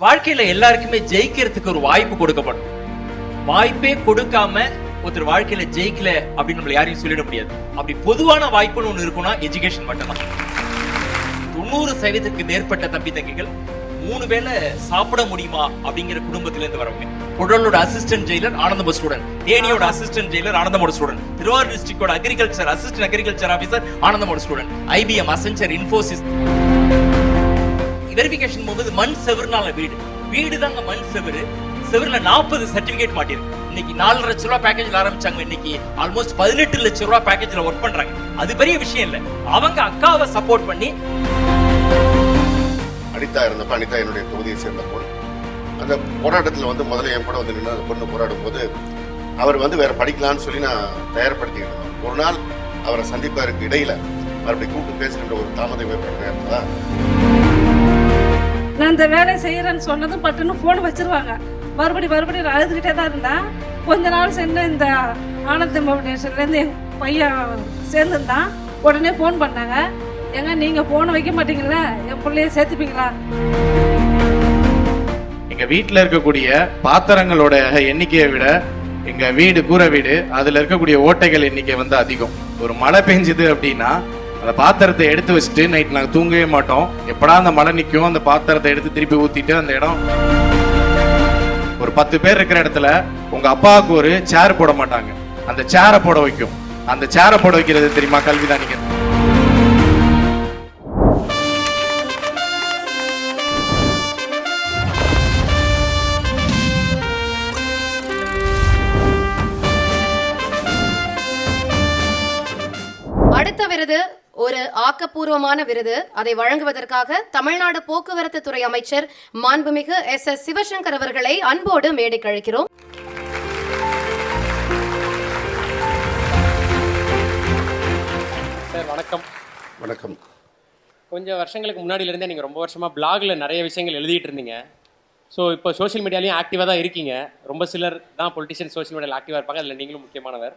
வாழ்க்கையில எல்லாருக்குமே ஜெயிக்கிறதுக்கு ஒரு வாய்ப்பு கொடுக்கப்படும். வாய்ப்பே கொடுக்காம ஒருத்தர் வாழ்க்கையில ஜெயிக்கல அப்படின்னு நம்மள யாரையும் சொல்லிட முடியாது. அப்படி பொதுவான வாய்ப்புன்னு ஒண்ணு இருக்குன்னா எஜுகேஷன் மட்டும்தான். 90% மேற்பட்ட தம்பி தங்கிகள் 3 வேளை சாப்பிட முடியுமா அப்படிங்கிற குடும்பத்தில இருந்து வரவங்க. குடலோட அசிஸ்டன்ட் ஜெயிலர் ஆனந்தமோட ஸ்டூடெண்ட், தேனியோட அசிஸ்டன்ட் ஜெயிலர் ஆனந்தமோட ஸ்டூடெண்ட், திருவாரூர் டிஸ்ட்ரிக்டோட அக்ரிகல்ச்சர் அசிஸ்டன்ட் அக்ரிகல்ச்சர் ஆபீசர் ஆனந்தமோட student, IBM, Accenture, Infosys. Verification போகும்போது மண் செவருனால வீடு தாங்க மண் செவரு. செவருல 40 சர்டிபிகேட் மாட்டிருக்கு. இன்னைக்கு 4 லட்சம் ரூபாய் பேக்கேஜ்ல ஆரம்பிச்சாங்க, இன்னைக்கு ஆல்மோஸ்ட் 18 லட்சம் ரூபாய் பேக்கேஜ்ல ஒர்க் பண்றாங்க. அது பெரிய விஷயம் இல்ல. அவங்க அக்காவை சப்போர்ட் பண்ணி அனிதா இருந்தப்ப, அனிதா என்னுடைய தொகுதியை சேர்ந்த பொண்ணு, அந்த போராட்டத்தில் முதல்ல என் கூட நின்று அந்த பொண்ணு போராடும் போது அவர் வேற படிக்கலான்னு சொல்லி நான் தயார்படுத்திக்கிட்டு இருந்தோம். ஒரு நாள் அவரை சந்திப்பதற்கு இடையில மறுபடியும் கூப்பிட்டு பேசுகின்ற ஒரு தாமதம் ஏற்பட்ட நேரத்தில் தான் நான் இந்த வேலையை செய்யறேன்னு சொன்னதும் பட்டுன்னு போன் வச்சிருவாங்க. மறுபடியும் அழுதுகிட்டே தான் இருந்தேன். கொஞ்ச நாள் சென்று இந்த ஆனந்தம் ஃபவுண்டேஷன்லேருந்து என் பையன் சேர்ந்துருந்தான். உடனே ஃபோன் பண்ணாங்க, ஏங்க நீங்க போன் வைக்க மாட்டீங்களா, என் பிள்ளைய சேர்த்துப்பீங்களா? எங்க வீட்டுல இருக்கக்கூடிய பாத்திரங்களோட எண்ணிக்கையை விட எங்க வீடு கூரை வீடு அதுல இருக்கக்கூடிய ஓட்டைகள் எண்ணிக்கை அதிகம். ஒரு மழை பெஞ்சுது அப்படின்னா அந்த பாத்திரத்தை எடுத்து வச்சுட்டு நைட் நாங்க தூங்கவே மாட்டோம். எப்படா அந்த மழை நிற்கும், அந்த பாத்திரத்தை எடுத்து திருப்பி ஊத்திட்டு அந்த இடம். ஒரு 10 பேர் இருக்கிற இடத்துல உங்க அப்பாவுக்கு ஒரு சேர் போட மாட்டாங்க, அந்த சேரை போட வைக்கும். அந்த சேரை போட வைக்கிறது தெரியுமா? கல்விதான். நீங்க அடுத்த விருது ஒரு ஆக்கப்பூர்வமான விருது. அதை வழங்குவதற்காக தமிழ்நாடு போக்குவரத்து துறை அமைச்சர் மாண்புமிகு SS சிவசங்கர் அவர்களை அன்போடு மேடைக்கு அழைக்கிறோம். சார் வணக்கம். வணக்கம். கொஞ்சம் வருஷங்களுக்கு முன்னாடியிலேருந்தே நீங்கள் ரொம்ப வருஷமாக பிளாகில் நிறைய விஷயங்கள் எழுதிட்டு இருந்தீங்க. ஸோ இப்போ சோஷியல் மீடியாலையும் ஆக்டிவாக தான் இருக்கீங்க. ரொம்ப சிலர் தான் பொலிட்டிஷியன் சோஷியல் மீடியாவில் ஆக்டிவாக இருப்பாங்க, அதில் நீங்களும் முக்கியமானவர்.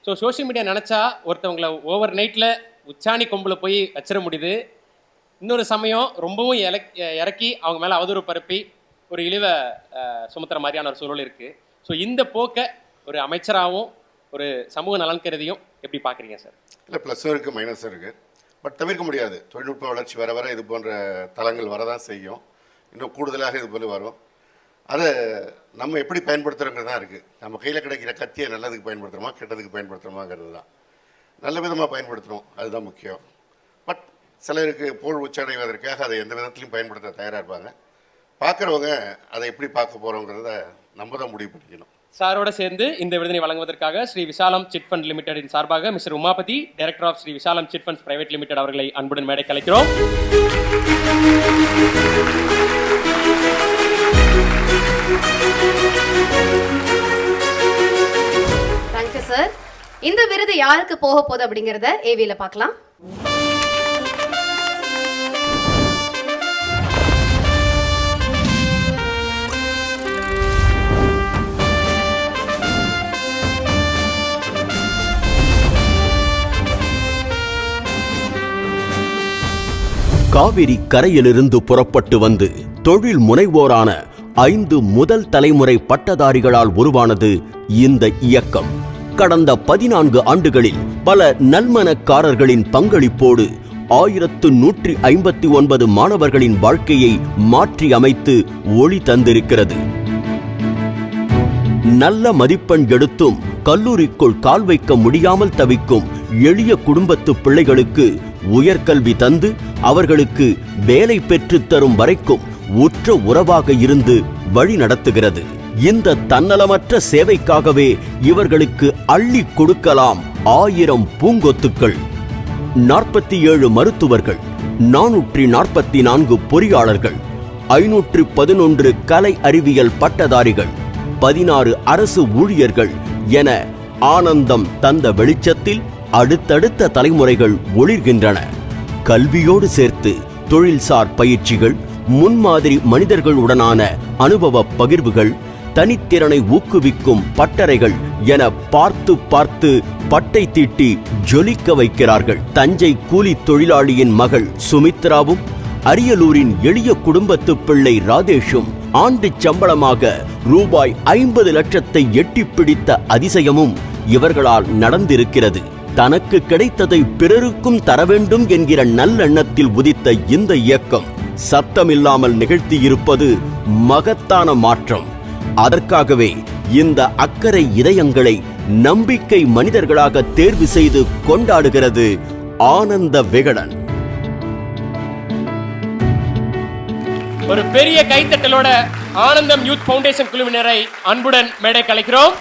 ஸோ சோஷியல் மீடியா நினச்சா ஒருத்தவங்களை ஓவர் நைட்டில் உச்சாணி கொம்பில் போய் வச்சிட முடியுது. இன்னொரு சமயம் ரொம்பவும் இறக்கி அவங்க மேலே அவதூறு பரப்பி ஒரு இழிவை சுமத்துற மாதிரியான ஒரு சூழல் இருக்குது. ஸோ இந்த போக்கை ஒரு அமைச்சராகவும் ஒரு சமூக நலன்கிறதையும் எப்படி பார்க்குறீங்க சார்? இல்லை, ப்ளஸ்ஸும் இருக்குது, மைனஸும் இருக்குது. பட் தவிர்க்க முடியாது. தொழில்நுட்ப வளர்ச்சி வர இது போன்ற தளங்கள் வரதான் செய்யும். இன்னும் கூடுதலாக இது போல வரும். அதை நம்ம எப்படி பயன்படுத்துகிறோங்கிறது தான் இருக்குது. நம்ம கையில் கிடைக்கிற கத்தியை நல்லதுக்கு பயன்படுத்துகிறோமா கெட்டதுக்கு பயன்படுத்துகிறோமாங்கிறது தான். நல்ல விதமாக பயன்படுத்துகிறோம், அதுதான் முக்கியம். பட் சிலருக்கு புகழ் உச்சடைவதற்காக அதை எந்த விதத்திலையும் பயன்படுத்த தயாராக இருப்பாங்க. பார்க்குறவங்க அதை எப்படி பார்க்க போகிறோங்கிறத நம்ம தான் முடிவு பண்ணிக்கணும். சாரோட சேர்ந்து இந்த விருதினை வழங்குவதற்காக ஸ்ரீ விசாலம் சிட் ஃபண்ட் லிமிடெடின் சார்பாக mister Umapathi, director of Sri Visalam chit funds private limited அவர்களை அன்புடன் மேடை கலைக்கிறோம். Thank you sir. இந்த விருது யாருக்கு போக போகுது அப்படிங்கறத ஏவில பார்க்கலாம். காவிரி கரையிலிருந்து புறப்பட்டு வந்து தொழில் முனைவோரான 5 முதல் தலைமுறை பட்டதாரிகளால் உருவானது இந்த இயக்கம். கடந்த 14 ஆண்டுகளில் பல நல்மனக்காரர்களின் பங்களிப்போடு 1159 மாணவர்களின் வாழ்க்கையை மாற்றி அமைத்து ஒளி தந்திருக்கிறது. நல்ல மதிப்பெண் எடுத்தும் கல்லூரிக்குள் கால் வைக்க முடியாமல் தவிக்கும் எளிய குடும்பத்து பிள்ளைகளுக்கு உயர்கல்வி தந்து அவர்களுக்கு வேலை பெற்றுத் தரும் வரைக்கும் உற்ற உறவாக இருந்து வழி நடத்துகிறது. இந்த தன்னலமற்ற சேவைக்காகவே இவர்களுக்கு அள்ளி கொடுக்கலாம் 1000 பூங்கொத்துக்கள். 47 மருத்துவர்கள், 444 பொறியாளர்கள், 511 கலை அறிவியல் பட்டதாரிகள், 16 அரசு ஊழியர்கள் என ஆனந்தம் தந்த வெளிச்சத்தில் அடுத்தடுத்த தலைமுறைகள் ஒளிர்கின்றன. கல்வியோடு சேர்த்து தொழில்சார் பயிற்சிகள், முன்மாதிரி மனிதர்களுடனான அனுபவ பகிர்வுகள், தனித்திறனை ஊக்குவிக்கும் பட்டறைகள் என பார்த்து பார்த்து பட்டை தீட்டி ஜொலிக்க வைக்கிறார்கள். தஞ்சை கூலி தொழிலாளியின் மகள் சுமித்ராவும், அரியலூரின் எளிய குடும்பத்து பிள்ளை ராதேஷும் ஆண்டு சம்பளமாக ரூபாய் 50 லட்சத்தை எட்டிப் பிடித்த அதிசயமும் இவர்களால் நடந்திருக்கிறது. தனக்கு கிடைத்ததை பிறருக்கும் தர வேண்டும் என்கிற நல்லெண்ணத்தில் உதித்த இந்த இயக்கம் சத்தமில்லாமல் நிகழ்த்தியிருப்பது மகத்தான மாற்றம். அதற்காகவே இந்த அக்கறை இதயங்களை நம்பிக்கை மனிதர்களாக தேர்வு செய்து கொண்டாடுகிறது ஆனந்த விகடன். ஒரு பெரிய கைத்தட்டலோட ஆனந்தம் யூத் ஃபவுண்டேஷன் குழுவினரை அன்புடன் மேடை கலைக்கிறோம்.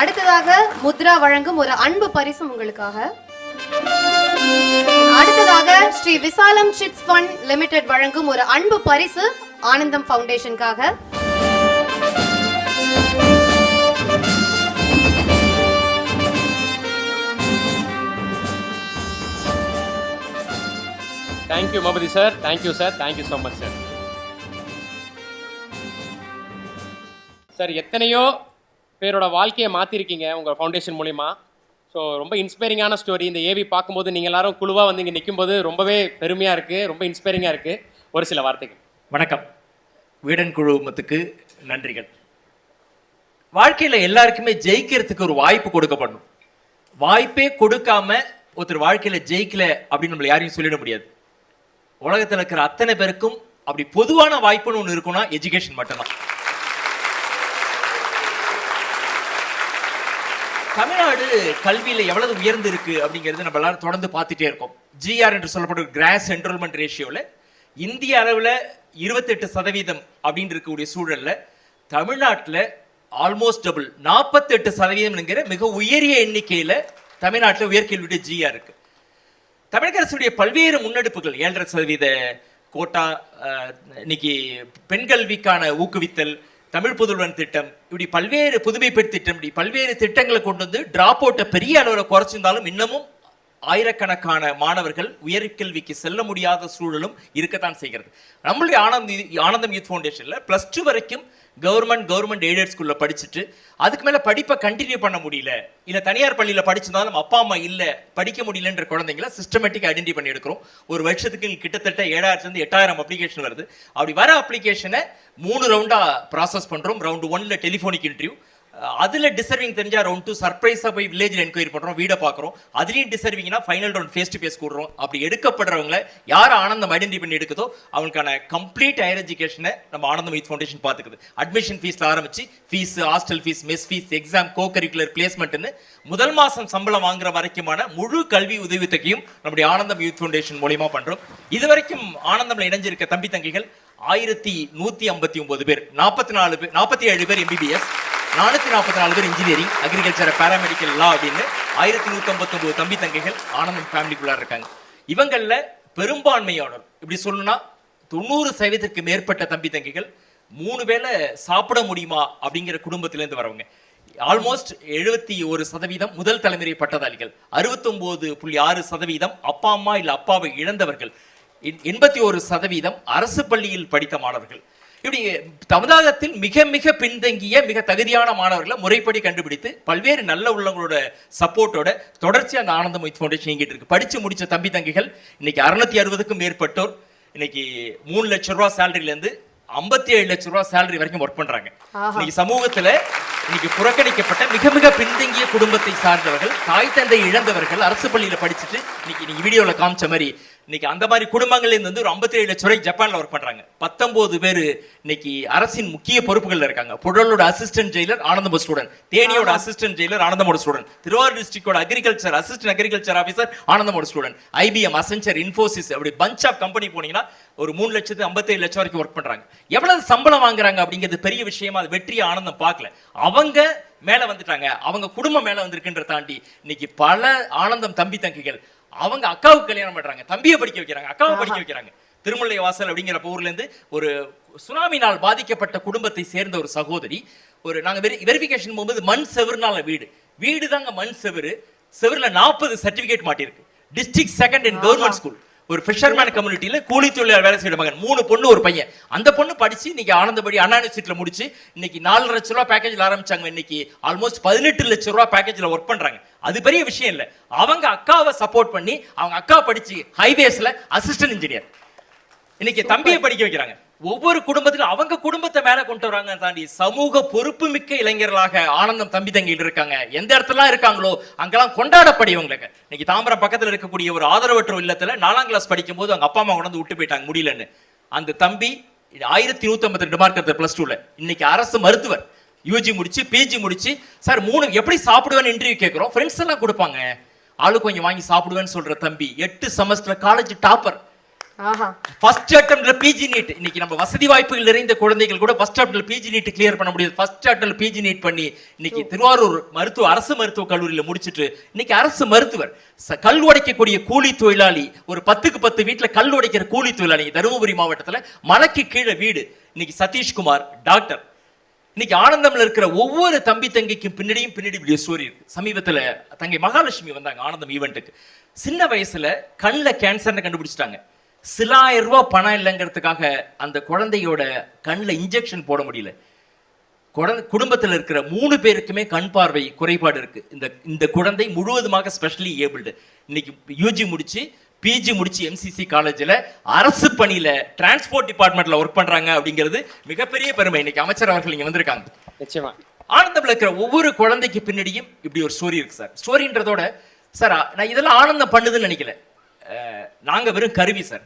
அடுத்ததாக முத்ரா வழங்கும் ஒரு அன்பு பரிசும் உங்களுக்காக. அடுத்ததாக ஸ்ரீ விசாலம் சிட்ஸ் ஃபண்ட் லிமிடெட் வழங்கும் ஒரு அன்பு பரிசு ஆனந்தம் ஃபவுண்டேஷனுக்காக. தேங்க்யூ மபதி sir, thank you sir, thank you so much sir. Sir, எத்தனையோ பேரோட வாழ்க்கையை மாற்றிருக்கீங்க உங்கள் ஃபவுண்டேஷன் மூலிமா. ஸோ ரொம்ப இன்ஸ்பைரிங்கான ஸ்டோரி. இந்த ஏவி பார்க்கும்போது நீங்கள் எல்லாரும் குழுவாக வந்து இங்கே நிற்கும்போது ரொம்பவே பெருமையாக இருக்குது, ரொம்ப இன்ஸ்பைரிங்காக இருக்குது. ஒரு சில வார்த்தைகள். வணக்கம். விகடன் குழுமத்துக்கு நன்றிகள். வாழ்க்கையில் எல்லாருக்குமே ஜெயிக்கிறதுக்கு ஒரு வாய்ப்பு கொடுக்கப்படணும். வாய்ப்பே கொடுக்காம ஒருத்தர் வாழ்க்கையில் ஜெயிக்கல அப்படின்னு நம்மளை யாரையும் சொல்லிட முடியாது. உலகத்தில் இருக்கிற அத்தனை பேருக்கும் அப்படி பொதுவான வாய்ப்புன்னு ஒன்று இருக்குன்னா எஜுகேஷன் மட்டும்தான். தமிழ்நாடு கல்வியில் எவ்வளவு உயர்ந்து இருக்கு அப்படிங்கிறது நம்ம எல்லாரும் தொடர்ந்து பார்த்துட்டே இருக்கோம். ஜிஆர் என்று சொல்லப்படும் கிராஸ் என்ரோல்மெண்ட் ரேஷியோவில் இந்திய அளவில் 28% அப்படின்னு இருக்கக்கூடிய சூழலில் தமிழ்நாட்டில் ஆல்மோஸ்ட் டபுள் 48% மிக உயரிய எண்ணிக்கையில் தமிழ்நாட்டில் உயர்கல்வியுடைய ஜிஆர் இருக்கு. தமிழக அரசுடைய பல்வேறு முன்னெடுப்புகள் 7.5% கோட்டா, இன்னைக்கு பெண் கல்விக்கான ஊக்குவித்தல், தமிழ் புதல்வன் திட்டம், இப்படி பல்வேறு புதுமைப்பெண் திட்டம், இப்படி பல்வேறு திட்டங்களை கொண்டு வந்து டிராப் அவுட்டை பெரிய அளவில் குறைச்சிருந்தாலும் இன்னமும் ஆயிரக்கணக்கான மாணவர்கள் உயர்கல்விக்கு செல்ல முடியாத சூழலும் இருக்கத்தான் செய்கிறது. நம்மளுடைய ஆனந்தம் யூத் ஃபவுண்டேஷனில் +2 வரைக்கும் கவர்மெண்ட் எய்டட் ஸ்கூலில் படிச்சுட்டு அதுக்கு மேலே படிப்பை கண்டினியூ பண்ண முடியல, இல்லை தனியார் பள்ளியில் படிச்சிருந்தாலும் அப்பா அம்மா இல்லை படிக்க முடியலன்ற குழந்தைங்களை சிஸ்டமேட்டிக் ஐடென்டி பண்ணி எடுக்கிறோம். ஒரு வருஷத்துக்கு கிட்டத்தட்ட 7,000 to 8,000 அப்ளிகேஷன் வருது. அப்படி வர அப்ளிகேஷனை 3 ரவுண்டாக ப்ராசஸ் பண்ணுறோம். ரவுண்டு 1 டெலிஃபோனிக் இன்டர்வியூ, அதில் டிசர்விங் தெரிஞ்சா ரவுண்ட் 2 சர்ப்ரைஸாக போய் வில்லேஜில் என்கொயரி பண்ணுறோம், வீடை பார்க்குறோம். அதுலேயும் டிசர்விங்னா final round face to face கூடுறோம். அப்படி எடுக்கப்படுறவங்களை யார் ஆனந்தம் ஐடென்டி பண்ணி எடுக்குதோ அவங்களுக்கான கம்ப்ளீட் ஹையர் எஜுகேஷனை நம்ம ஆனந்தம் யூத் ஃபவுண்டேஷன் பார்த்துக்குது. அட்மிஷன் ஃபீஸில் ஆரம்பிச்சு fees, hostel fees, mess fees, exam, co curricular பிளேஸ்மெண்ட்னு முதல் மாதம் சம்பளம் வாங்குற வரைக்குமான முழு கல்வி உதவித்தொகையும் நம்முடைய ஆனந்தம் யூத் ஃபவுண்டேஷன் மூலியமாக பண்ணுறோம். இது வரைக்கும் ஆனந்தம்ல இணைஞ்சிருக்க தம்பி தங்கிகள் 1159 பேர், 47 பேர் MBBS, 444 பேர் இன்ஜினியரிங், அக்ரிகல்ச்சர், பாராமெடிக்கல், லா அப்படின்னு 1159 தம்பி தங்கைகள் ஆனந்தம் ஃபேமிலிக்குள்ளார இருக்காங்க. இவங்களில் பெரும்பான்மையானவர் இப்படி சொல்லணும்னா 90% மேற்பட்ட தம்பி தங்கைகள் 3 வேளை சாப்பிட முடியுமா அப்படிங்கிற குடும்பத்திலேருந்து வரவங்க. ஆல்மோஸ்ட் 71% முதல் தலைமுறை பட்டதாரிகள், 69.6% அப்பா அம்மா இல்லை அப்பாவை இழந்தவர்கள், 81% அரசு பள்ளியில் படித்த மாணவர்கள். இப்படி தமிழகத்தில் மிக மிக பின்தங்கிய மிக தகுதியான மாணவர்களை முறைப்படி கண்டுபிடித்து பல்வேறு நல்ல உள்ளவங்களோட சப்போர்ட்டோட தொடர்ச்சி அந்த ஆனந்தம் யூத் ஃபவுண்டேஷன் இயங்கிட்டு இருக்கு. படிச்சு முடிச்ச தம்பி தங்கிகள் இன்னைக்கு 660க்கும் மேற்பட்டோர் இன்னைக்கு 3 லட்சம் ரூபாய் சேலரியிலேருந்து 57 லட்சம் ரூபாய் சேலரி வரைக்கும் ஒர்க் பண்றாங்க. இன்னைக்கு சமூகத்துல இன்னைக்கு புறக்கணிக்கப்பட்ட மிக மிக பின்தங்கிய குடும்பத்தை சார்ந்தவர்கள், தாய் தந்தை இழந்தவர்கள், அரசு பள்ளியில படிச்சுட்டு இன்னைக்கு நீங்க வீடியோல காமிச்ச மாதிரி இன்னைக்கு அந்த மாதிரி குடும்பங்கள்ல இருந்து ஒரு 57 லட்சம் ரூபாய் ஜப்பான்ல ஒர்க் பண்றாங்க. 19 பேர் இன்னைக்கு அரசின் முக்கிய பொறுப்புகள்ல இருக்காங்க. புழலோட அசிஸ்டன்ட் ஜெயிலர் ஆனந்தம் ஸ்டூடெண்ட், தேனியோட அசிஸ்டன்ட் ஜெயிலர் ஆனந்தமோட ஸ்டூடெண்ட், திருவாரூர் டிஸ்ட்ரிக்டோட அக்ரிகல்ச்சர் அசிஸ்டன்ட் அக்ரிகல்ச்சர் ஆஃபீஸர் ஆனந்தமோட ஸ்டூடெண்ட், ஐபிஎம், அசென்சர், இன்ஃபோசிஸ், அப்படி பஞ்ச் ஆஃப் கம்பெனி போனீங்கன்னா ஒரு 3,57 லட்சம் வரைக்கும் ஒர்க் பண்றாங்க. எவ்வளவு சம்பளம் வாங்குறாங்க அப்படிங்கிறது பெரிய விஷயமா, அது வெற்றியை ஆனந்தம் பார்க்கல. அவங்க மேல வந்துட்டாங்க, அவங்க குடும்பம் மேல வந்திருக்குன்ற தாண்டி இன்னைக்கு பல ஆனந்தம் தம்பி தங்கிகள் அவங்க அக்காவுக்கு கல்யாணம் பண்றாங்க, தம்பியை படிக்க வைக்கிறாங்க, அக்காவை படிக்க வைக்கிறாங்க. திருமலை வாசல் அப்படிங்கிற ஊர்ல இருந்து ஒரு சுனாமினால் பாதிக்கப்பட்ட குடும்பத்தை சேர்ந்த ஒரு சகோதரி, ஒரு நாங்க வெரிஃபிகேஷன் போகும்போது மண் செவருனால வீடு தாங்க மண் செவருல 40 சர்டிபிகேட் மாட்டிருக்கு. District second in government school, ஒரு ஃபிஷர்மேன் கம்யூனிட்டியில கூலி தொழிலாளர் வேலை செய்யற மகன், 3 பொண்ணு ஒரு பையன். அந்த பொண்ணு படிச்சு இன்னைக்கு ஆனந்தபடி அண்ணா யூனிவர்சிட்டியில முடிச்சு இன்னைக்கு 4 லட்சம் ரூபாய் பேக்கேஜ்ல ஆரம்பிச்சாங்க. இன்னைக்கு ஆல்மோஸ்ட் 18 லட்சம் ரூபாய் பேக்கேஜ்ல ஒர்க் பண்றாங்க. அது பெரிய விஷயம் இல்ல. அவங்க அக்காவை சப்போர்ட் பண்ணி அவங்க அக்கா படிச்சு ஹைவேஸ்ல அசிஸ்டன்ட் இன்ஜினியர், இன்னைக்கு தம்பியை படிக்க வைக்கிறாங்க. ஒவ்வொரு குடும்பத்திலும் அவங்க குடும்பத்தை மேல கொண்டு வராங்க தாண்டி சமூக பொறுப்பு மிக்க இளைஞர்களாக ஆனந்தம் தம்பி தங்கிட்டு இருக்காங்க. எந்த இடத்துல இருக்காங்களோ அங்கெல்லாம் கொண்டாடப்படியவங்களுக்கு. இன்னைக்கு தாம்பரம் பக்கத்துல இருக்கக்கூடிய ஒரு ஆதரவற்ற இல்லத்துல 4ஆம் கிளாஸ் படிக்கும் போது அவங்க அப்பா அம்மா கொண்டு விட்டு போயிட்டாங்க முடியலன்னு. அந்த தம்பி 1152 மார்க் எடுத்த +2ல இன்னைக்கு அரசு மருத்துவர், யூஜி முடிச்சு பிஜி முடிச்சு. சார் 3 எப்படி சாப்பிடுவேன்னு இன்டர்வியூ கேட்கிறோம், ஃப்ரெண்ட்ஸ் எல்லாம் கொடுப்பாங்க, ஆளு கொஞ்சம் வாங்கி சாப்பிடுவேன்னு சொல்ற தம்பி 8 செமஸ்டர் காலேஜ் டாப்பர், ஃபர்ஸ்ட் அட்டெம்ப்ட்ல பிஜி நீட். இன்னைக்கு நம்ம வசதி வாய்ப்புகள் நிறைந்த குழந்தைகள் கூட ஃபர்ஸ்ட் அட்டெம்ப்ட்ல பிஜி நீட் கிளியர் பண்ண முடியாது. ஃபர்ஸ்ட் அட்டெம்ப்ட்ல பிஜி நீட் பண்ணி இன்னைக்கு திருவாரூர் அரசு மருத்துவ கல்லூரியில முடிச்சிட்டு இன்னைக்கு அரசு மருத்துவர். கல் உடைக்கக்கூடிய கூலி தொழிலாளி, ஒரு 10க்கு 10 வீட்டுல கல் உடைக்கிற கூலி தொழிலாளி, தருமபுரி மாவட்டத்துல மலைக்கு கீழே வீடு. இன்னைக்கு சதீஷ்குமார் டாக்டர். இன்னைக்கு ஆனந்தம்ல இருக்கிற ஒவ்வொரு தம்பி தங்கிக்கும் பின்னாடி இப்படி ஸ்டோரி இருக்கு. சமீபத்துல தங்கை மகாலட்சுமி வந்தாங்க ஆனந்தம் ஈவெண்ட்டுக்கு. சின்ன வயசுல கண்ணில் கேன்சர்னு கண்டுபிடிச்சிட்டாங்க. சில ஆயிரம் ரூபாய் பணம் இல்லைங்கிறதுக்காக அந்த குழந்தையோட கண்ணில் இன்ஜெக்ஷன் போட முடியல. குடும்பத்தில் இருக்கிற 3 பேருக்குமே கண் பார்வை குறைபாடு இருக்கு. இந்த குழந்தை முழுவதுமாக ஸ்பெஷலி ஏபிள்டு. இன்னைக்கு யூஜி முடிச்சு பிஜி முடிச்சு எம்சிசி காலேஜில் அரசு பணியில டிரான்ஸ்போர்ட் டிபார்ட்மெண்ட்ல ஒர்க் பண்றாங்க அப்படிங்கிறது மிகப்பெரிய பெருமை. இன்னைக்கு அமைச்சர் அவர்கள் இங்க வந்திருக்காங்க. நிச்சயமா ஆனந்தம்ல இருக்கிற ஒவ்வொரு குழந்தைக்கு பின்னாடியும் இப்படி ஒரு ஸ்டோரி இருக்கு சார். ஸ்டோரின்றதோட சார் நான் இதெல்லாம் ஆனந்தம் பண்ணுதுன்னு நினைக்கல, நாங்க வெறும் கருவி சார்.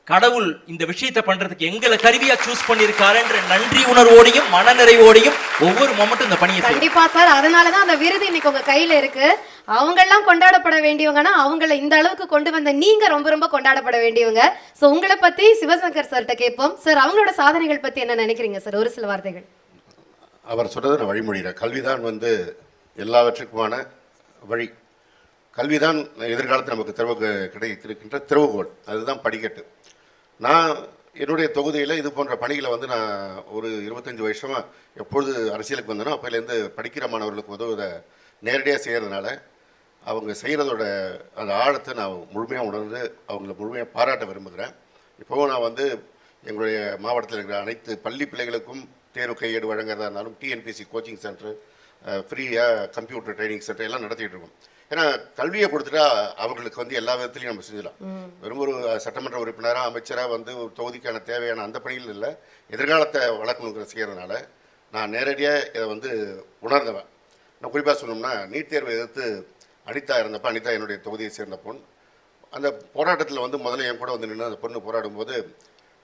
கடவுள் இந்த விஷயத்தை பண்றதுக்கு எங்களை கருவியா சூஸ் பண்ணிருக்காருன்ற நன்றி உணர்வோடையும் மனநிறைவோடையும் ஒவ்வொரு மொமெண்ட்டும் இந்த பணியை கண்டிப்பா சார். அதனாலதான் அந்த விருது இன்னைக்கு உங்க கையில இருக்கு. அவங்க எல்லாம் கொண்டாடப்பட வேண்டியவங்கன்னா அவங்களை இந்த அளவுக்கு கொண்டு வந்த நீங்க ரொம்ப ரொம்ப கொண்டாடப்பட வேண்டியவங்க. சோ உங்களை பத்தி சிவசங்கர் சார்கிட்ட கேட்போம். சார் அவங்களோட சாதனைகள் பத்தி என்ன நினைக்கிறீங்க சார்? ஒரு சில வார்த்தைகள். அவர் சொல்றது வழிமொழியில கல்விதான் எல்லாவற்றுக்குமான வழி. கல்விதான் எதிர்காலத்தில் நமக்கு கிடைக்கின்ற திறவுகோல், அதுதான் படிக்கட்டு. நான் என்னுடைய தொகுதியில் இது போன்ற பணிகளை நான் ஒரு 25 வருஷமாக எப்பொழுது அரசியலுக்கு வந்தனோ அப்போலேருந்து படிக்கிற மாணவர்களுக்கு உதவுவதை நேரடியாக செய்கிறதுனால அவங்க செய்கிறதோட அந்த ஆழத்தை நான் முழுமையாக உணர்ந்து அவங்கள முழுமையாக பாராட்ட விரும்புகிறேன். இப்போவும் நான் எங்களுடைய மாவட்டத்தில் இருக்கிற அனைத்து பள்ளி பிள்ளைகளுக்கும் தேர்வு கையேடு வழங்குறதா இருந்தாலும் டிஎன்பிசி கோச்சிங் சென்டர், ஃப்ரீயாக கம்ப்யூட்டர் ட்ரைனிங் சென்டர் எல்லாம் நடத்திட்டு இருக்கோம். ஏன்னா கல்வியை கொடுத்துட்டா அவர்களுக்கு எல்லா விதத்துலையும் நம்ம செஞ்சிடலாம். வெறும் ஒரு சட்டமன்ற உறுப்பினராக அமைச்சராக ஒரு தொகுதிக்கான தேவையான அந்த பணிகள் இல்லை, எதிர்காலத்தை வளர்க்கணுங்கிற செய்கிறதுனால நான் நேரடியாக இதை உணர்ந்தவன். நான் குறிப்பாக சொல்லணும்னா நீட் தேர்வை எதிர்த்து அனிதா இருந்தப்போ, அனிதா என்னுடைய தொகுதியை சேர்ந்த பொண்ணு, அந்த போராட்டத்தில் முதல்ல என் கூட நின்று அந்த பொண்ணு போராடும்போது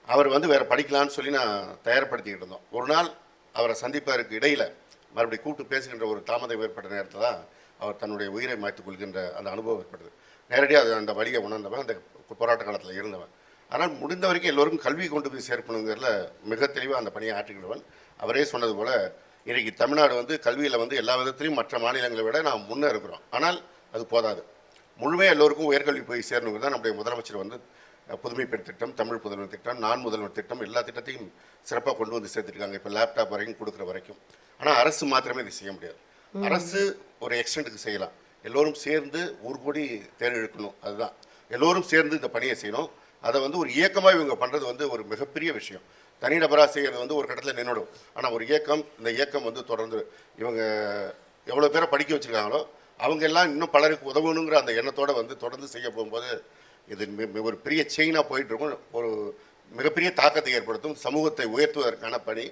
அவர் வேறு படிக்கலான்னு சொல்லி நான் தயார்படுத்திக்கிட்டு இருந்தோம். ஒரு நாள் அவரை சந்திப்பதற்கு இடையில் மறுபடியும் கூப்பிட்டு பேசுகின்ற ஒரு தாமதம் ஏற்பட்ட நேரத்தில் தான் அவர் தன்னுடைய உயிரை மாய்த்துக் கொள்கின்ற அந்த அனுபவம் ஏற்பட்டது. நேரடியாக அந்த வழியை உணர்ந்தவன், அந்த போராட்ட காலத்தில் இருந்தவன். ஆனால் முடிந்த வரைக்கும் எல்லோருக்கும் கல்வி கொண்டு போய் சேர்க்கணுங்கிறதுல மிக தெளிவாக அந்த பணியை ஆற்றிக்கிடுவன். அவரே சொன்னது போல் இன்றைக்கி தமிழ்நாடு கல்வியில் எல்லா விதத்திலையும் மற்ற மாநிலங்களை விட நாம் முன்னே இருக்கிறோம். ஆனால் அது போதாது. முழுமையாக எல்லோருக்கும் உயர்கல்வி போய் சேரணுங்கிறது தான் நம்முடைய முதலமைச்சர் புதுமை பெண் திட்டம், தமிழ் புதல்வர் திட்டம், நான் முதல்வர் திட்டம், எல்லா திட்டத்தையும் சிறப்பாக கொண்டு சேர்த்துருக்காங்க. இப்போ லேப்டாப் வரைக்கும் கொடுக்குற வரைக்கும். ஆனால் அரசு மாத்திரமே இதை செய்ய முடியாது. அரசு ஒரு எக்ஸ்டென்ட்டுக்கு செய்யலாம். எல்லோரும் சேர்ந்து ஒரு கோடி தேர்வு எடுக்கணும். அதுதான் எல்லோரும் சேர்ந்து இந்த பணியை செய்யணும். அதை ஒரு இயக்கமாக இவங்க பண்ணுறது ஒரு மிகப்பெரிய விஷயம். தனிநபராக செய்கிறது ஒரு கட்டத்தில் நின்றுடும். ஆனால் ஒரு இயக்கம், இந்த இயக்கம் தொடர்ந்து இவங்க எவ்வளோ பேரை படிக்க வச்சுருக்காங்களோ அவங்க எல்லாம் இன்னும் பலருக்கு உதவணுங்கிற அந்த எண்ணத்தோடு தொடர்ந்து செய்ய போகும்போது இது ஒரு பெரிய செயினாக போயிட்டுருக்கும். ஒரு மிகப்பெரிய தாக்கத்தை ஏற்படுத்தும். சமூகத்தை உயர்த்துவதற்கான பணி.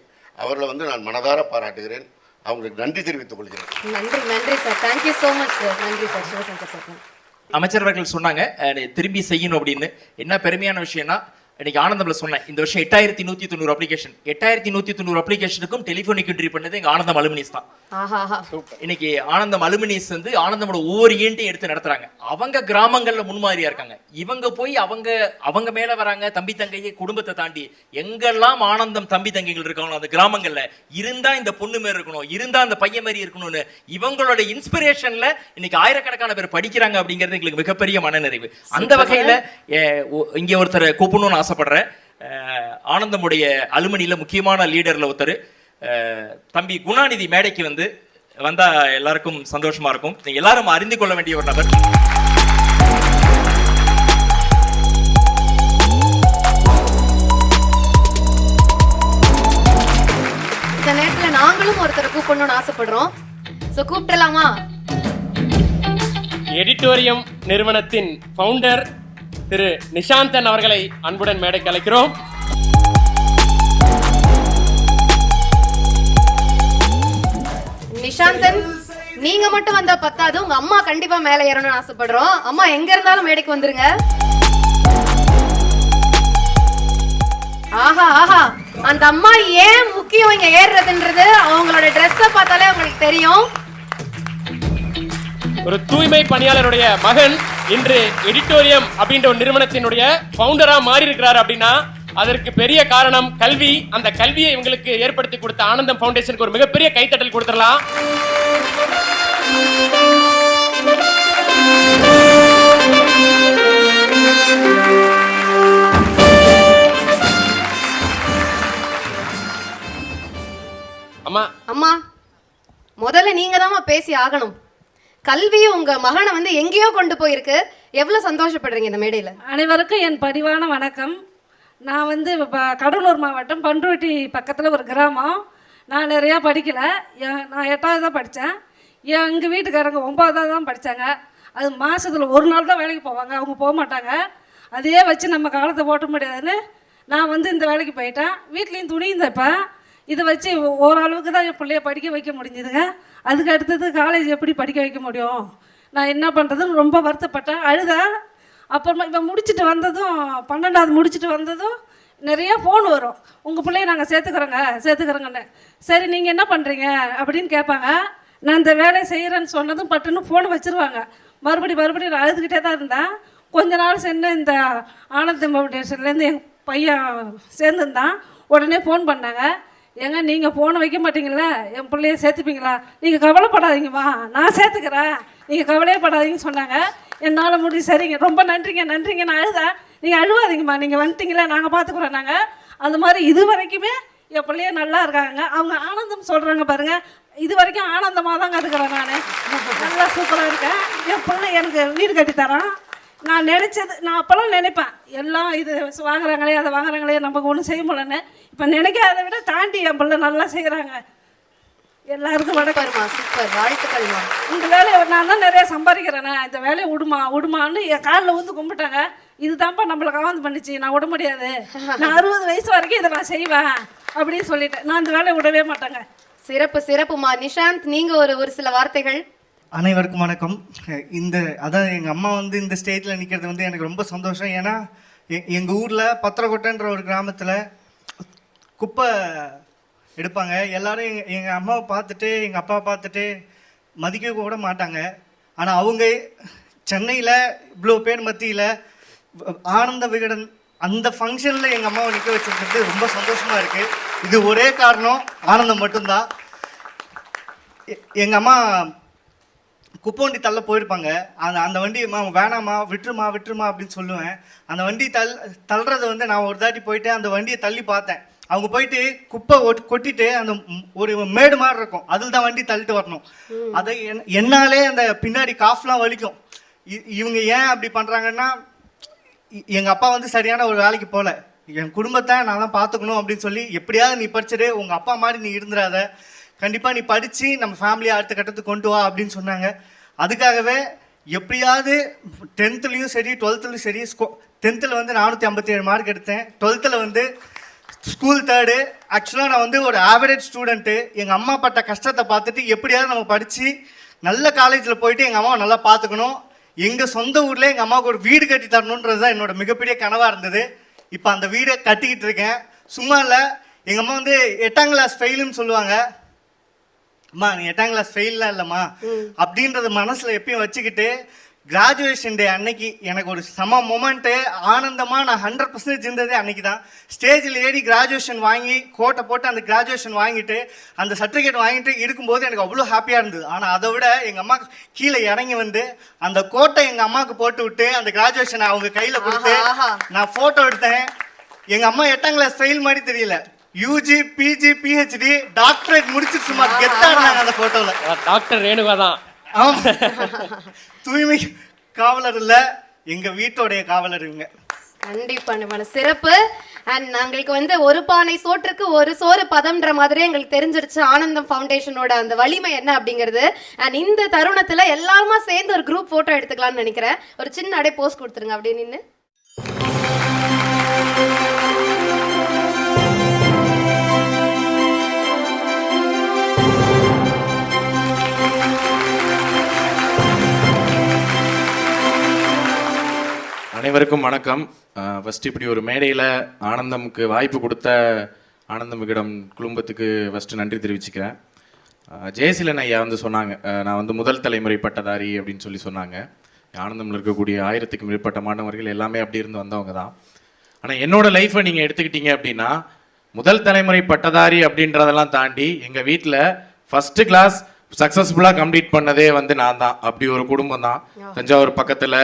அவர்களை நான் மனதார பாராட்டுகிறேன். அவங்களுக்கு நன்றி தெரிவித்துக் கொள்கிறேன். நன்றி sir. Thank you so much sir. நன்றி சார். சிவசங்கர் சார். அமைச்சர்கள் சொன்னாங்க திரும்பி செய்யணும் அப்படின்னு. என்ன பெருமையான விஷயம்னா, இன்னைக்கு ஆனந்தம்ல சொன்னேன், இந்த வருஷம் 8190 அப்ளிகேஷன், 8190 அப்ளிகேஷனுக்கும் டெலிபோனிக் என்ட்ரி பண்ணது எங்க ஆனந்தம் அலுமினிஸ் தான். இன்னைக்கு ஆனந்தம் அலுமினிஸ் வந்து ஆனந்தமோட ஒவ்வொரு ஈவெண்ட்டையும் எடுத்து நடத்துறாங்க. அவங்க கிராமங்கள்ல முன்மாதிரியா இருக்காங்க. இவங்க போய் அவங்க மேல வராங்க. தம்பி தங்கையை குடும்பத்தை தாண்டி எங்கெல்லாம் ஆனந்தம் தம்பி தங்கைகள் இருக்காங்களோ அந்த கிராமங்கள்ல இருந்தா இந்த பொண்ணு மாதிரி இருக்கணும், இருந்தா அந்த பையன் மாதிரி இருக்கணும்னு இவங்களோட இன்ஸ்பிரேஷன்ல இன்னைக்கு ஆயிரக்கணக்கான பேர் படிக்கிறாங்க அப்படிங்கிறது எங்களுக்கு மிகப்பெரிய மனநிறைவு. அந்த வகையில இங்க ஒருத்தரை கூப்பிடணும்னு ஆசைப்படுறேன். ஆனந்தமுடைய அலுமினியில முக்கியமான லீடர்ல ஒருத்தர் தம்பி குணாநிதி மேடைக்கு வந்தா எல்லாருக்கும் சந்தோஷமா இருக்கும். நீங்க எல்லாரும் அறிந்து கொள்ள வேண்டிய ஒரு நபர். இந்த நேரத்துல நாங்களும் ஒருத்தரை கூப்பிடணும்னு ஆசைப்படுறோம். சோ கூப்பிடலாமா? எடிட்டோரியம் நிறுவனத்தின் ஃபவுண்டர் திரு நிஷாந்தன் அவர்களை அன்புடன் மேடைக்கு அழைக்கிறோம். நிஷாந்தன், நீங்க மட்டும் வந்தா பத்தாது, உங்க அம்மா கண்டிப்பா மேல ஏறணும்னு ஆசைப்படுறோம். அம்மா எங்க இருந்தாலும் மேடைக்கு வந்துருங்க. ஆஹா ஆஹா, அந்த அம்மா ஏன் முக்கியம் இங்க ஏறுறதுன்றது அவங்களோட ட்ரெஸ்ஸ பார்த்தாலே உங்களுக்கு தெரியும். ஒரு தூய்மை பணியாளருடைய மகன் இன்று எடிட்டோரியம் அப்படின்ற ஒரு நிறுவனத்தினுடைய ஃபவுண்டரா மாறி இருக்கிறார் அப்படின்னா அதற்கு பெரிய காரணம் கல்வி. அந்த கல்வியை இவங்களுக்கு ஏற்படுத்தி கொடுத்த ஆனந்தம் ஃபவுண்டேஷனுக்கு ஒரு மிகப்பெரிய கைத்தட்டல் கொடுத்துடலாம். அம்மா அம்மா, முதல்ல நீங்க தான் பேசி ஆகணும். கல்வி உங்க மகனை எங்கேயோ கொண்டு போயிருக்கு. எவ்வளவு சந்தோஷப்படுறீங்க இந்த மேடையில? அனைவருக்கும் என் பணிவான வணக்கம். நான் கடலூர் மாவட்டம் பண்ருட்டி பக்கத்தில் ஒரு கிராமம். நான் நிறையா படிக்கலை. நான் 8வது தான் படித்தேன். எங்கள் வீட்டுக்காரங்க 9வது தான் படித்தாங்க. அது மாதத்தில் ஒரு நாள் தான் வேலைக்கு போவாங்க, அவங்க போக மாட்டாங்க. அதையே வச்சு நம்ம காலத்தை ஓட்ட முடியாதுன்னு நான் இந்த வேலைக்கு போயிட்டேன். வீட்லேயும் துணியும் தைப்பேன். இதை வச்சு ஓரளவுக்கு தான் என் பிள்ளைய படிக்க வைக்க முடிஞ்சுதுங்க. அதுக்கு அடுத்தது காலேஜ் எப்படி படிக்க வைக்க முடியும், நான் என்ன பண்ணுறதுன்னு ரொம்ப வருத்தப்பட்டேன், அழுதேன். அப்புறமா இப்போ முடிச்சுட்டு வந்ததும் 12வது முடிச்சுட்டு வந்ததும் நிறையா ஃபோன் வரும், உங்கள் பிள்ளைய நாங்கள் சேர்த்துக்கிறோங்கன்னு. சரி நீங்கள் என்ன பண்ணுறீங்க அப்படின்னு கேட்பாங்க. நான் இந்த வேலையை செய்கிறேன்னு சொன்னதும் பட்டுன்னு ஃபோனை வச்சுருவாங்க. மறுபடியும் நான் அழுதுகிட்டே தான் இருந்தேன். கொஞ்ச நாள் சென்று இந்த ஆனந்தம் ஃபவுண்டேஷன்லேருந்து எங்கள் பையன் சேர்ந்துருந்தான். உடனே ஃபோன் பண்ணாங்க, ஏங்க நீங்கள் ஃபோனை வைக்க மாட்டீங்களா, என் பிள்ளைய சேர்த்துப்பீங்களா, நீங்கள் கவலைப்படாதீங்கம்மா நான் சேர்த்துக்கிறேன், நீங்கள் கவலையே படாதீங்கன்னு சொன்னாங்க. என்னால் முடியும். சரிங்க, ரொம்ப நன்றிங்க நான் அழுதேன். நீங்கள் அழுவாதீங்கம்மா, நீங்கள் வந்துட்டீங்களா, நாங்கள் பார்த்துக்குறோம். நாங்கள் அந்த மாதிரி இது வரைக்குமே என் பிள்ளைய நல்லா இருக்காங்க. அவங்க ஆனந்தம் சொல்கிறாங்க பாருங்கள், இது வரைக்கும் ஆனந்தமாக தாங்க இருக்கிறேன். நான் நல்லா சூப்பராக இருக்கேன். என் பிள்ளை எனக்கு வீடு கட்டித்தரான். நான் நினச்சது, நான் அப்போல்லாம் நினைப்பேன் எல்லாம் இது வாங்குறாங்களே அதை வாங்குறாங்களே நமக்கு ஒன்றும் செய்ய முடியலன்னு. இப்போ நினைக்காத விட தாண்டி என் பிள்ளை நல்லா செய்கிறாங்க. எல்லாருக்கும் வணக்கம். சூப்பர், வாழ்த்துக்கள்மா. இந்த வேலையை நான் தான் நிறைய சம்பாதிக்கிறேனே, இந்த வேலையை விடுமான்னு என் காலில் கும்பிட்டாங்க. இதுதான்ப்பா நம்மளை கவர்ந்து பண்ணிச்சு, நான் விட முடியாது, நான் 60 வயசு வரைக்கும் இதை நான் செய்வேன் அப்படின்னு சொல்லிட்டேன். நான் இந்த வேலையை விடவே மாட்டேங்க. சிறப்புமா. நிஷாந்த், நீங்க ஒரு சில வார்த்தைகள். அனைவருக்கும் வணக்கம். அதான் எங்கள் அம்மா இந்த ஸ்டேஜில் நிற்கிறது எனக்கு ரொம்ப சந்தோஷம். ஏன்னா எங்கள் ஊரில் பத்திரக்கோட்டைன்ற ஒரு கிராமத்தில் குப்பை எடுப்பாங்க. எல்லாரும் எங்கள் அம்மாவை பார்த்துட்டு எங்கள் அப்பாவை பார்த்துட்டு மதிக்க கூட மாட்டாங்க. ஆனால் அவங்க சென்னையில் இவ்வளோ பேர் மத்தியில் ஆனந்த விகடன் அந்த ஃபங்க்ஷனில் எங்கள் அம்மாவை நிற்க வச்சுருக்கிறது ரொம்ப சந்தோஷமாக இருக்குது. இது ஒரே காரணம் ஆனந்தம் மட்டும்தான். எங்கள் அம்மா குப்பை வண்டி தள்ள போயிருப்பாங்க. அந்த வண்டி வேணாமா விட்டுருமா அப்படின்னு சொல்லுவேன். அந்த வண்டி தள்ளுறதை நான் ஒரு தாட்டி போயிட்டு அந்த வண்டியை தள்ளி பார்த்தேன். அவங்க போயிட்டு குப்பை கொட்டிட்டு அந்த ஒரு மேடு மாதிரி இருக்கும், அதில் தான் வண்டி தள்ளிட்டு வரணும். அதை என்னாலே அந்த பின்னாடி காஃப்லாம் வலிக்கும். இவங்க ஏன் அப்படி பண்ணுறாங்கன்னா, எங்கள் அப்பா சரியான ஒரு வேலைக்கு போகல, என் குடும்பத்தை நான் தான் பார்த்துக்கணும் அப்படின்னு சொல்லி, எப்படியாவது நீ படிச்சுட்டு உங்கள் அப்பா மாதிரி நீ இருந்துடாத, கண்டிப்பாக நீ படித்து நம்ம ஃபேமிலியை அடுத்த கட்டத்துக்கு கொண்டு வா அப்படின்னு சொன்னாங்க. அதுக்காகவே எப்படியாவது 10th சரி 12th சரி, 10th 457 மார்க் எடுத்தேன். 12th school 3rd. ஆக்சுவலாக நான் ஒரு ஆவரேஜ் ஸ்டூடெண்ட்டு. எங்கள் அம்மா பட்ட கஷ்டத்தை பார்த்துட்டு எப்படியாவது நம்ம படித்து நல்ல காலேஜில் போயிட்டு எங்கள் அம்மாவை நல்லா பார்த்துக்கணும், எங்கள் சொந்த ஊரில் எங்கள் அம்மாவுக்கு ஒரு வீடு கட்டி தரணுன்றது தான் என்னோட மிகப்பெரிய கனவாக இருந்தது. இப்போ அந்த வீடை கட்டிக்கிட்டு இருக்கேன். சும்மா இல்லை, எங்கள் அம்மா வந்து 8ஆம் கிளாஸ் ஃபெயிலுன்னு சொல்லுவாங்க. அம்மா நீ 8ஆம் கிளாஸ் ஃபெயிலாம் இல்லைம்மா அப்படின்றத மனசில் எப்பயும் வச்சுக்கிட்டு கிராஜுவேஷன் டே அன்னைக்கு எனக்கு ஒரு செம மொமெண்ட்டு, ஆனந்தமாக நான் 100% இருந்ததே அன்னைக்கு தான். ஸ்டேஜில் ஏறி கிராஜுவேஷன் வாங்கி கோட்டை போட்டு அந்த கிராஜுவேஷன் வாங்கிட்டு அந்த சர்டிஃபிகேட் வாங்கிட்டு இருக்கும்போது எனக்கு அவ்வளோ ஹாப்பியாக இருந்தது. ஆனால் அதை விட எங்கள் அம்மா கீழே இறங்கி வந்து அந்த கோட்டை எங்கள் அம்மாவுக்கு போட்டு விட்டு அந்த கிராஜுவேஷனை அவங்க கையில் கொடுத்து நான் ஃபோட்டோ எடுத்தேன். எங்கள் அம்மா 8ஆம் கிளாஸ் ஃபெயில் மாதிரி தெரியல, யூஜி பிஜி பிஹெச்டி டாக்டரேட் முடிச்சுட்டு சும்மா கெத்தா இருந்தாங்க அந்த ஃபோட்டோவில். டாக்டர் ரேணுகா தான். தூய்மை காவலர் இல்ல, எங்க வீட்டோடைய காவலர் இவங்க. கண்டிப்பா சிறப்பு. அண்ட் நாங்களுக்கு வந்து ஒரு பானை சோற்றுக்கு ஒரு சோறு பதம்ன்ற மாதிரி எங்களுக்கு தெரிஞ்சிருச்சு ஆனந்தம் ஃபவுண்டேஷனோட அந்த வலிமை என்ன அப்படிங்கிறது. அண்ட் இந்த தருணத்துல எல்லாருமா சேர்ந்து ஒரு குரூப் போட்டோ எடுத்துக்கலாம்னு நினைக்கிறேன். ஒரு சின்ன அப்படியே போஸ்ட் கொடுத்துருங்க அப்படியே நின்று. அனைவருக்கும் வணக்கம். ஃபர்ஸ்ட் இப்படி ஒரு மேடையில் ஆனந்தமுக்கு வாய்ப்பு கொடுத்த ஆனந்தம் விகடன் குடும்பத்துக்கு ஃபர்ஸ்ட் நன்றி தெரிவிச்சுக்கிறேன். ஜெயசீலன் ஐயா வந்து சொன்னாங்க, நான் வந்து முதல் தலைமுறை பட்டதாரி அப்படின்னு சொல்லி சொன்னாங்க. ஆனந்தமில் இருக்கக்கூடிய 1000க்கும் மேற்பட்ட மாணவர்கள் எல்லாமே அப்படி இருந்து வந்தவங்க தான். ஆனால் என்னோட லைஃப்பை நீங்கள் எடுத்துக்கிட்டீங்க அப்படின்னா முதல் தலைமுறை பட்டதாரி அப்படின்றதெல்லாம் தாண்டி எங்கள் வீட்டில் ஃபஸ்ட்டு கிளாஸ் சக்ஸஸ்ஃபுல்லாக கம்ப்ளீட் பண்ணதே வந்து நான் தான். அப்படி ஒரு குடும்பம் தான். தஞ்சாவூர் பக்கத்தில்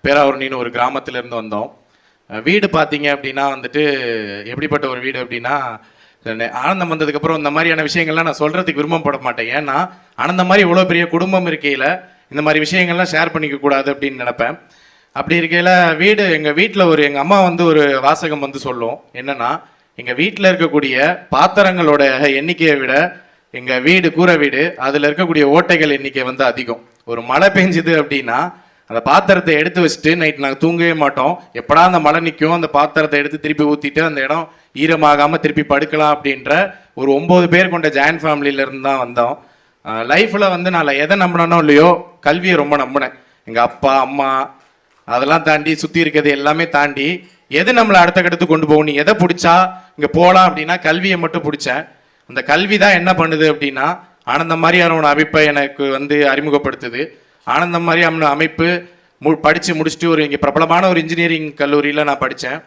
பேராவூர்னின்னு ஒரு கிராமத்திலேருந்து வந்தோம். வீடு பார்த்தீங்க அப்படின்னா வந்துட்டு எப்படிப்பட்ட ஒரு வீடு அப்படின்னா, ஆனந்தம் வந்ததுக்கப்புறம் இந்த மாதிரியான விஷயங்கள்லாம் நான் சொல்கிறதுக்கு விரும்பப்பட மாட்டேன். ஏன்னா ஆனந்தம் மாதிரி இவ்வளோ பெரிய குடும்பம் இருக்கையில் இந்த மாதிரி விஷயங்கள்லாம் ஷேர் பண்ணிக்க கூடாது அப்படின்னு நினைப்பேன். அப்படி இருக்கையில் எங்கள் வீட்டில் எங்கள் அம்மா வந்து ஒரு வாசகம் வந்து சொல்லும். என்னென்னா, எங்கள் வீட்டில் இருக்கக்கூடிய பாத்திரங்களோட எண்ணிக்கையை விட எங்கள் வீடு கூரை வீடு அதில் இருக்கக்கூடிய ஓட்டைகள் எண்ணிக்கை வந்து அதிகம். ஒரு மழை பெஞ்சுது அப்படின்னா அந்த பாத்திரத்தை எடுத்து வச்சுட்டு நைட் நாங்கள் தூங்கவே மாட்டோம். எப்படா அந்த மழை நிற்கும், அந்த பாத்திரத்தை எடுத்து திருப்பி ஊற்றிட்டு அந்த இடம் ஈரமாகாமல் திருப்பி படுக்கலாம் அப்படின்ற ஒரு 9 பேர் கொண்ட ஜாயின்ட் ஃபேமிலியிலேருந்து தான் வந்தோம். லைஃப்பில் வந்து நான் எதை நம்பினோ இல்லையோ கல்வியை ரொம்ப நம்பினேன். எங்கள் அப்பா அம்மா அதெல்லாம் தாண்டி சுற்றி இருக்கிறது எல்லாமே தாண்டி எது நம்மளை அடுத்த கட்டத்துக்கு கொண்டு போகும், நீ எதை பிடிச்சா இங்கே போகலாம் அப்படின்னா கல்வியை மட்டும் பிடிச்சேன். அந்த கல்வி தான் என்ன பண்ணுது அப்படின்னா ஆனந்தம் மாதிரியான ஒரு அமைப்பை எனக்கு வந்து அறிமுகப்படுத்துது. ஆனந்தம் மாதிரியான அமைப்பு படித்து முடிச்சுட்டு இங்கே பிரபலமான ஒரு இன்ஜினியரிங் கல்லூரியில் நான் படித்தேன்.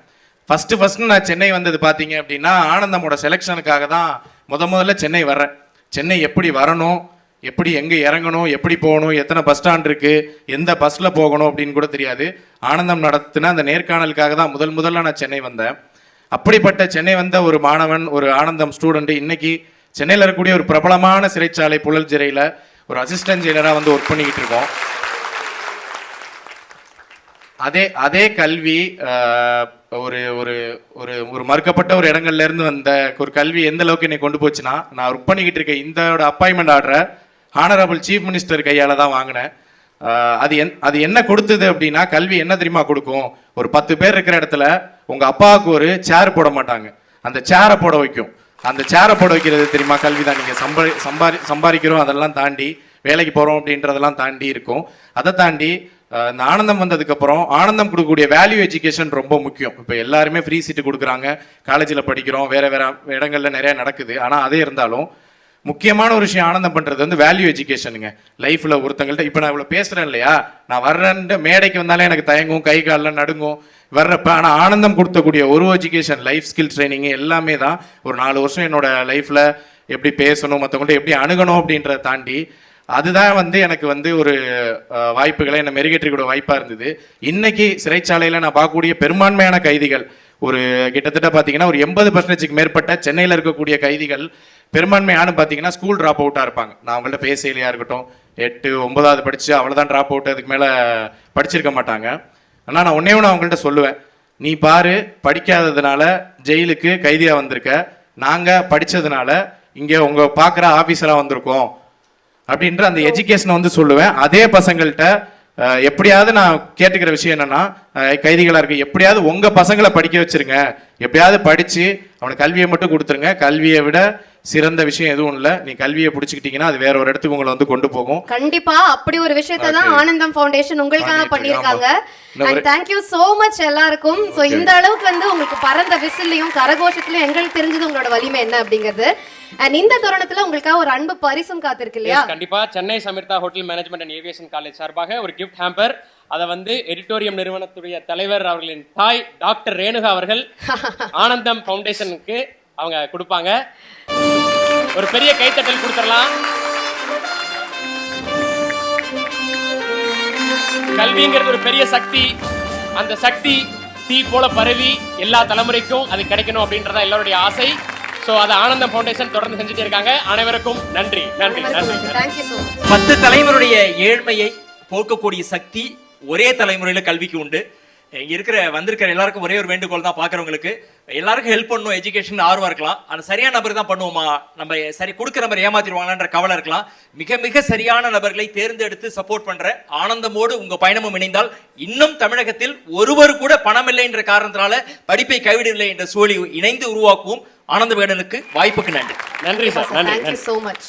ஃபஸ்ட்டு நான் சென்னை வந்தது பார்த்தீங்க அப்படின்னா ஆனந்தமோட செலெக்ஷனுக்காக தான் முதல்ல சென்னை வர்றேன். சென்னை எப்படி வரணும், எப்படி எங்கே இறங்கணும், எப்படி போகணும், எத்தனை பஸ் ஸ்டாண்ட் இருக்குது, எந்த பஸ்ஸில் போகணும் அப்படின்னு கூட தெரியாது. ஆனந்தம் நடத்தின அந்த நேர்காணலுக்காக தான் முதல்ல நான் சென்னை வந்தேன். அப்படிப்பட்ட சென்னை வந்த ஒரு மாணவன், ஒரு ஆனந்தம் ஸ்டூடெண்ட், இன்னைக்கு சென்னையில் இருக்கக்கூடிய ஒரு பிரபலமான சிறைச்சாலை புழல் சிறையில் ஒரு அசிஸ்டன்ட் ஜெயிலராக வந்து ஒர்க் பண்ணிக்கிட்டு இருக்கோம். அதே கல்வி ஒரு ஒரு ஒரு ஒரு மறுக்கப்பட்ட ஒரு இடங்கள்ல இருந்து வந்த ஒரு கல்வி எந்த அளவுக்கு என்னை கொண்டு போச்சுன்னா, நான் ஒர்க் பண்ணிக்கிட்டு இருக்கேன் இந்தோட அப்பாயின்மெண்ட் ஆர்டரை ஹானரபிள் சீஃப் மினிஸ்டர் கையால் தான் வாங்கினேன். அது என்ன கொடுத்தது அப்படின்னா, கல்வி என்ன தெரியுமா கொடுக்கும், ஒரு 10 பேர் இருக்கிற இடத்துல உங்கள் அப்பாவுக்கு ஒரு சேர் போட மாட்டாங்க, அந்த சேரை போட வைக்கும். அந்த சேரை போட வைக்கிறது தெரியுமா கல்வி தான். நீங்கள் சம்பாதிக்கிறோம் அதெல்லாம் தாண்டி வேலைக்கு போகிறோம் அப்படின்றதெல்லாம் தாண்டி இருக்கும். அதை தாண்டி இந்த ஆனந்தம் வந்ததுக்கப்புறம் ஆனந்தம் கொடுக்கக்கூடிய வேல்யூ எஜுகேஷன் ரொம்ப முக்கியம். இப்போ எல்லாருமே ஃப்ரீ சீட்டு கொடுக்குறாங்க, காலேஜில் படிக்கிறோம், வேறு இடங்களில் நிறையா நடக்குது. ஆனால் அதே இருந்தாலும் முக்கியமான ஒரு விஷயம் ஆனந்தம் பண்ணுறது வந்து வேல்யூ எஜுகேஷனுங்க. லைஃப்பில் ஒருத்தங்கள்ட்ட இப்போ நான் இவ்வளோ பேசுகிறேன் இல்லையா, நான் வர்றேன்ட்டு மேடைக்கு வந்தாலே எனக்கு தயங்கும், கை காலில் நடுங்கும் வர்றப்ப. ஆனால் ஆனந்தம் கொடுத்தக்கூடிய ஒரு எஜுகேஷன், லைஃப் ஸ்கில் ட்ரைனிங் எல்லாமே தான் ஒரு 4 வருஷம் என்னோட லைஃப்பில் எப்படி பேசணும், மற்றவங்கள்ட்ட எப்படி அணுகணும் அப்படின்றத தாண்டி அதுதான் வந்து எனக்கு வந்து ஒரு வாய்ப்புகளை என்னை மெருகேற்றிக்கூட வாய்ப்பாக இருந்தது. இன்னைக்கு சிறைச்சாலையில் நான் பார்க்கக்கூடிய பெரும்பான்மையான கைதிகள் ஒரு கிட்டத்தட்ட பார்த்தீங்கன்னா ஒரு 80% மேற்பட்ட சென்னையில் இருக்கக்கூடிய கைதிகள் பெரும்பான்மையான பார்த்தீங்கன்னா ஸ்கூல் ட்ராப் அவுட்டாக இருப்பாங்க. நான் அவங்கள்ட்ட பேசலையா இருக்கட்டும், 8, 9வது படித்து அவ்வளோதான் ட்ராப் அவுட், அதுக்கு மேலே படிச்சிருக்க மாட்டாங்க. ஆனால் நான் ஒன்றே அவங்கள்ட்ட சொல்லுவேன், நீ பாரு படிக்காததுனால ஜெயிலுக்கு கைதியாக வந்திருக்க, நாங்கள் படித்ததுனால இங்கே உங்கள் பார்க்குற ஆஃபீஸராக வந்திருக்கோம் அப்படின்ற அந்த எஜுகேஷனை வந்து சொல்லுவேன். அதே பசங்கள்கிட்ட எப்படியாவது நான் கேட்டுக்கிற விஷயம் என்னன்னா, கைதிகளாக இருக்கு, எப்படியாவது உங்கள் பசங்களை படிக்க வச்சிருங்க, எப்படியாவது படித்து அவனுக்கு கல்வியை மட்டும் கொடுத்துருங்க. கல்வியை விட சிறந்த விஷயம் எதுவும் இல்லை. நீ கல்வியை பிடிச்சிக்கிட்டீங்கன்னா அது வேற ஒரு இடத்துக்கு உங்களை வந்து கொண்டு போகும். கண்டிப்பா அப்படி ஒரு விஷயத்தை தான் ஆனந்தம் ஃபவுண்டேஷன் உங்களுக்காக பண்ணியிருக்காங்க. ஆமா. அண்ட் தேங்க்யூ சோ மச் எல்லாருக்கும். ஸோ இந்த அளவுக்கு வந்து உங்களுக்கு பறந்த விசிலையும் கரகோஷத்திலையும் எங்களுக்கு தெரிஞ்சது உங்களோட வலிமை என்ன அப்படிங்கிறது. அண்ட் இந்த தருணத்துல உங்களுக்காக ஒரு அன்பு பரிசும் காத்திருக்கு இல்லையா? கண்டிப்பா Chennai Samirtha hotel management and aviation college சார்பாக ஒரு கிஃப்ட் ஹேம்பர், அதை வந்து எடிட்டோரியம் நிறுவனத்துடைய தலைவர் அவர்களின் தாய் டாக்டர் ரேணுகா அவர்கள் ஆனந்தம் ஃபவுண்டேஷனுக்கு அவங்க கொடுப்பாங்க. ஒரு பெரிய கைத்தட்டல் கொடுத்துடலாம். கல்விங்கிறது ஒரு பெரிய சக்தி. அந்த சக்தி தீ போல பரவி எல்லா தலைமுறைக்கும் அது கிடைக்கணும் அப்படின்றதா எல்லாருடைய ஆசை. சோ அது ஆனந்தம் ஃபவுண்டேஷன் தொடர்ந்து செஞ்சுட்டே இருக்காங்க. அனைவருக்கும் நன்றி நன்றி நன்றி. Thank you so much. 10 தலைமுறையுடைய ஏழ்மையை போக்கக்கூடிய சக்தி ஒரே தலைமுறையில கல்விக்கு உண்டு. இங்க வந்திருக்கிற எல்லாருக்கும் ஒரே ஒரு வேண்டுகோள் தான், பாக்குறவங்களுக்கு எல்லாருக்கும் ஹெல்ப் பண்ணணும், எஜுகேஷன் ஆர்வம் இருக்கலாம், அந்த சரியான நபர் தான் பண்ணுவோமா, நம்ம சரி கொடுக்குற நபர் ஏமாத்திடுவாங்கன்ற கவலை இருக்கலாம். மிக மிக சரியான நபர்களை தேர்ந்தெடுத்து சப்போர்ட் பண்ற ஆனந்தமோடு உங்க பயணமும் இணைந்தால் இன்னும் தமிழகத்தில் ஒருவர் கூட பணம் இல்லை என்ற காரணத்தினால படிப்பை கைவிடவில்லை என்ற சூழலை இணைந்து உருவாக்குவோம். ஆனந்த விகடனுக்கு வாய்ப்புக்கு நன்றி. நன்றி சார், நன்றி. Thank you so much.